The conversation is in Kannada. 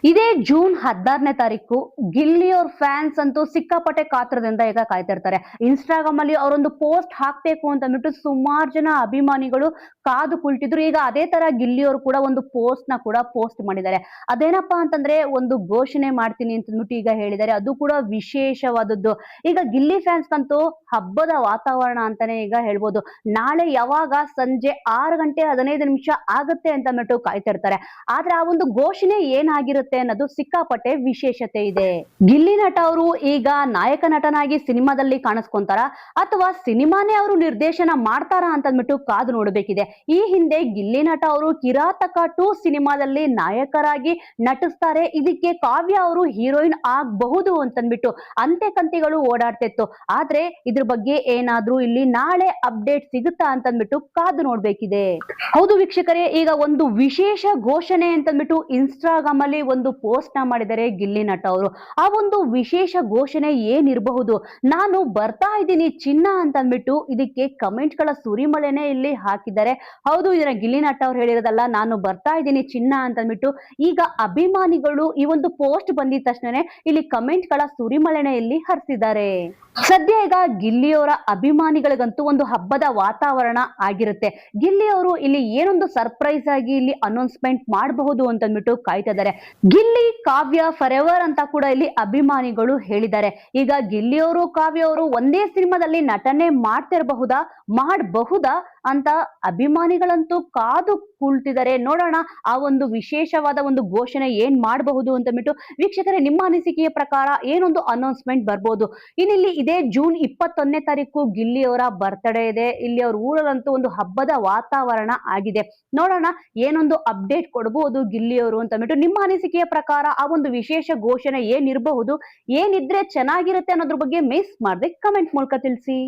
ಇದೇ ಜೂನ್ 16ನೇ ತಾರೀಕು ಗಿಲ್ಲಿ ಅವ್ರ ಫ್ಯಾನ್ಸ್ ಅಂತೂ ಸಿಕ್ಕಾಪಟ್ಟೆ ಕಾತ್ರದಿಂದ ಈಗ ಕಾಯ್ತಿರ್ತಾರೆ. ಇನ್ಸ್ಟಾಗ್ರಾಮ್ ಅಲ್ಲಿ ಅವರೊಂದು ಪೋಸ್ಟ್ ಹಾಕ್ಬೇಕು ಅಂತ ಅಂದ್ಬಿಟ್ಟು ಸುಮಾರು ಜನ ಅಭಿಮಾನಿಗಳು ಕಾದು ಕುಳಿತಿದ್ರು. ಈಗ ಅದೇ ತರ ಗಿಲ್ಲಿ ಅವರು ಕೂಡ ಒಂದು ಪೋಸ್ಟ್ ನ ಕೂಡ ಪೋಸ್ಟ್ ಮಾಡಿದ್ದಾರೆ. ಅದೇನಪ್ಪಾ ಅಂತಂದ್ರೆ ಒಂದು ಘೋಷಣೆ ಮಾಡ್ತೀನಿ ಅಂತ ಅಂದ್ಬಿಟ್ಟು ಈಗ ಹೇಳಿದ್ದಾರೆ. ಅದು ಕೂಡ ವಿಶೇಷವಾದದ್ದು. ಈಗ ಗಿಲ್ಲಿ ಫ್ಯಾನ್ಸ್ ಅಂತೂ ಹಬ್ಬದ ವಾತಾವರಣ ಅಂತಾನೆ ಈಗ ಹೇಳ್ಬೋದು. ನಾಳೆ ಯಾವಾಗ ಸಂಜೆ 6:15 ಆಗುತ್ತೆ ಅಂತ ಅಂದ್ಬಿಟ್ಟು ಕಾಯ್ತಿರ್ತಾರೆ. ಆದ್ರೆ ಆ ಒಂದು ಘೋಷಣೆ ಏನಾಗಿರುತ್ತೆ ಅನ್ನೋದು ಸಿಕ್ಕಾಪಟ್ಟೆ ವಿಶೇಷತೆ ಇದೆ. ಗಿಲ್ಲಿ ನಟ ಅವರು ಈಗ ನಾಯಕ ನಟನಾಗಿ ಸಿನಿಮಾದಲ್ಲಿ ಕಾಣಿಸ್ಕೊಂತಾರ ಅಥವಾ ಸಿನಿಮಾನೇ ಅವರು ನಿರ್ದೇಶನ ಮಾಡ್ತಾರ ಅಂತ ಅಂದ್ಬಿಟ್ಟು ಕಾದು ನೋಡಬೇಕಿದೆ. ಈ ಹಿಂದೆ ಗಿಲ್ಲಿ ನಟ ಅವರು ಕಿರಾತಕ 2 ಸಿನಿಮಾದಲ್ಲಿ ನಾಯಕರಾಗಿ ನಟಿಸ್ತಾರೆ. ಇದಕ್ಕೆ ಕಾವ್ಯ ಅವರು ಹೀರೋಯಿನ್ ಆಗಬಹುದು ಅಂತಂದ್ಬಿಟ್ಟು ಅಂತೆಕಂತೆಗಳು ಓಡಾಡ್ತಿತ್ತು. ಆದ್ರೆ ಇದ್ರ ಬಗ್ಗೆ ಏನಾದ್ರೂ ಇಲ್ಲಿ ನಾಳೆ ಅಪ್ಡೇಟ್ ಸಿಗುತ್ತಾ ಅಂತಂದ್ಬಿಟ್ಟು ಕಾದು ನೋಡ್ಬೇಕಿದೆ. ಹೌದು ವೀಕ್ಷಕರೇ, ಈಗ ಒಂದು ವಿಶೇಷ ಘೋಷಣೆ ಅಂತಂದ್ಬಿಟ್ಟು ಇನ್ಸ್ಟಾಗ್ರಾಮ್ ಅಲ್ಲಿ ಒಂದು ಪೋಸ್ಟ್ ನ ಮಾಡಿದ್ದಾರೆ ಗಿಲ್ಲಿ ನಟ ಅವರು. ಆ ಒಂದು ವಿಶೇಷ ಘೋಷಣೆ ಏನಿರಬಹುದು? ನಾನು ಬರ್ತಾ ಇದ್ದೀನಿ ಚಿನ್ನ ಅಂತ ಅಂದ್ಬಿಟ್ಟು ಇದಕ್ಕೆ ಕಮೆಂಟ್ ಗಳ ಸುರಿಮಳೆನೆ ಇಲ್ಲಿ ಹಾಕಿದ್ದಾರೆ. ಹೌದು, ಇದನ್ನ ಗಿಲ್ಲಿ ನಟ ಅವ್ರು ಹೇಳಿರೋದಲ್ಲ, ನಾನು ಬರ್ತಾ ಇದ್ದೀನಿ ಚಿನ್ನ ಅಂತ ಅಂದ್ಬಿಟ್ಟು ಈಗ ಅಭಿಮಾನಿಗಳು ಈ ಒಂದು ಪೋಸ್ಟ್ ಬಂದಿದ ತಕ್ಷಣನೇ ಇಲ್ಲಿ ಕಮೆಂಟ್ ಗಳ ಸುರಿಮಳೆನೆ ಇಲ್ಲಿ ಹರಿಸಿದ್ದಾರೆ. ಸದ್ಯ ಈಗ ಗಿಲ್ಲಿ ಅವರ ಅಭಿಮಾನಿಗಳಿಗಂತೂ ಒಂದು ಹಬ್ಬದ ವಾತಾವರಣ ಆಗಿರುತ್ತೆ. ಗಿಲ್ಲಿ ಅವರು ಇಲ್ಲಿ ಏನೊಂದು ಸರ್ಪ್ರೈಸ್ ಆಗಿ ಇಲ್ಲಿ ಅನೌನ್ಸ್ಮೆಂಟ್ ಮಾಡಬಹುದು ಅಂತ ಅಂದ್ಬಿಟ್ಟು ಕಾಯ್ತಾ ಇದ್ದಾರೆ. ಗಿಲ್ಲಿ ಕಾವ್ಯ ಫಾರ್ ಎವರ್ ಅಂತ ಕೂಡ ಇಲ್ಲಿ ಅಭಿಮಾನಿಗಳು ಹೇಳಿದ್ದಾರೆ. ಈಗ ಗಿಲ್ಲಿ ಅವರು ಕಾವ್ಯ ಅವರು ಒಂದೇ ಸಿನಿಮಾದಲ್ಲಿ ನಟನೆ ಮಾಡಬಹುದಾ ಅಂತ ಅಭಿಮಾನಿಗಳಂತೂ ಕಾದು ಕುಳಿತಿದ್ದಾರೆ. ನೋಡೋಣ ಆ ಒಂದು ವಿಶೇಷವಾದ ಒಂದು ಘೋಷಣೆ ಏನ್ ಮಾಡಬಹುದು ಅಂತ ಅಂದ್ಬಿಟ್ಟು. ವೀಕ್ಷಕರೇ, ನಿಮ್ಮ ಅನಿಸಿಕೆಯ ಪ್ರಕಾರ ಏನೊಂದು ಅನೌನ್ಸ್ಮೆಂಟ್ ಬರ್ಬೋದು? ಇನ್ನಿಲ್ಲಿ ಇದೇ ಜೂನ್ 21ನೇ ತಾರೀಕು ಗಿಲ್ಲಿ ಅವರ ಬರ್ತ್ಡೇ ಇದೆ. ಇಲ್ಲಿ ಅವ್ರ ಊರಲ್ಲಂತೂ ಒಂದು ಹಬ್ಬದ ವಾತಾವರಣ ಆಗಿದೆ. ನೋಡೋಣ ಏನೊಂದು ಅಪ್ಡೇಟ್ ಕೊಡಬಹುದು ಗಿಲ್ಲಿ ಅವರು ಅಂತ ಅಂದ್ಬಿಟ್ಟು. ನಿಮ್ಮ ಅನಿಸಿಕೆಯ ಪ್ರಕಾರ ಆ ಒಂದು ವಿಶೇಷ ಘೋಷಣೆ ಏನಿರಬಹುದು, ಏನಿದ್ರೆ ಚೆನ್ನಾಗಿರುತ್ತೆ ಅನ್ನೋದ್ರ ಬಗ್ಗೆ ಮಿಸ್ ಮಾಡದೆ ಕಮೆಂಟ್ ಮೂಲಕ ತಿಳಿಸಿ.